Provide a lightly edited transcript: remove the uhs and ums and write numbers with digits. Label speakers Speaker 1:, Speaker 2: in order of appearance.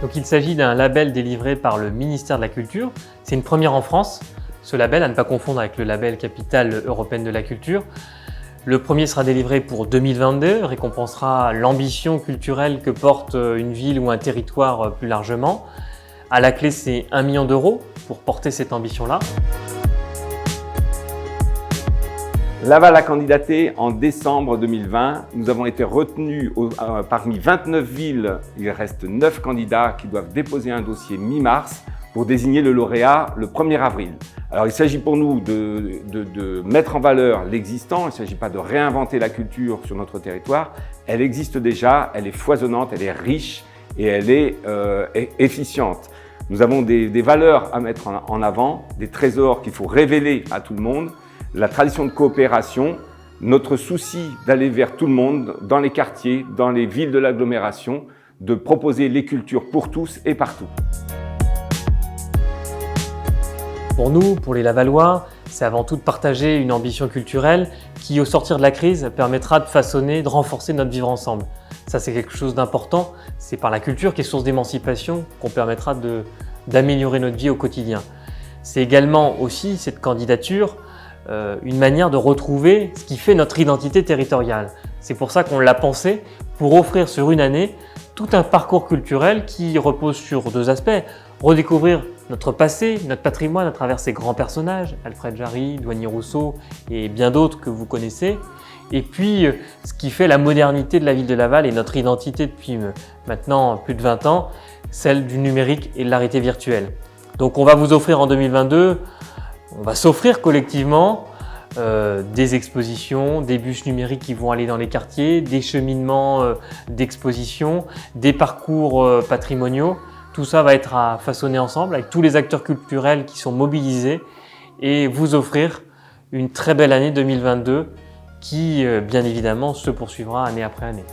Speaker 1: Donc il s'agit d'un label délivré par le ministère de la Culture. C'est une première en France. Ce label, à ne pas confondre avec le label Capitale européenne de la culture. Le premier sera délivré pour 2022, récompensera l'ambition culturelle que porte une ville ou un territoire plus largement. À la clé, c'est 1 million d'euros pour porter cette ambition-là.
Speaker 2: Laval a candidaté en décembre 2020. Nous avons été retenus parmi 29 villes. Il reste 9 candidats qui doivent déposer un dossier mi-mars pour désigner le lauréat le 1er avril. Alors il s'agit pour nous de mettre en valeur l'existant. Il ne s'agit pas de réinventer la culture sur notre territoire. Elle existe déjà, elle est foisonnante, elle est riche et elle est efficiente. Nous avons des valeurs à mettre en avant, des trésors qu'il faut révéler à tout le monde. La tradition de coopération, notre souci d'aller vers tout le monde, dans les quartiers, dans les villes de l'agglomération, de proposer les cultures pour tous et partout.
Speaker 1: Pour nous, pour les Lavallois, c'est avant tout de partager une ambition culturelle qui, au sortir de la crise, permettra de façonner, de renforcer notre vivre ensemble. Ça, c'est quelque chose d'important. C'est par la culture qui est source d'émancipation qu'on permettra d'améliorer notre vie au quotidien. C'est également aussi, cette candidature, une manière de retrouver ce qui fait notre identité territoriale. C'est pour ça qu'on l'a pensé, pour offrir sur une année tout un parcours culturel qui repose sur 2 aspects. Redécouvrir notre passé, notre patrimoine à travers ces grands personnages, Alfred Jarry, Douanier Rousseau et bien d'autres que vous connaissez. Et puis, ce qui fait la modernité de la ville de Laval et notre identité depuis maintenant plus de 20 ans, celle du numérique et de la réalité virtuelle. Donc on va vous offrir en 2022, on va s'offrir collectivement des expositions, des bus numériques qui vont aller dans les quartiers, des cheminements d'expositions, des parcours patrimoniaux. Tout ça va être à façonner ensemble avec tous les acteurs culturels qui sont mobilisés et vous offrir une très belle année 2022 qui, bien évidemment, se poursuivra année après année.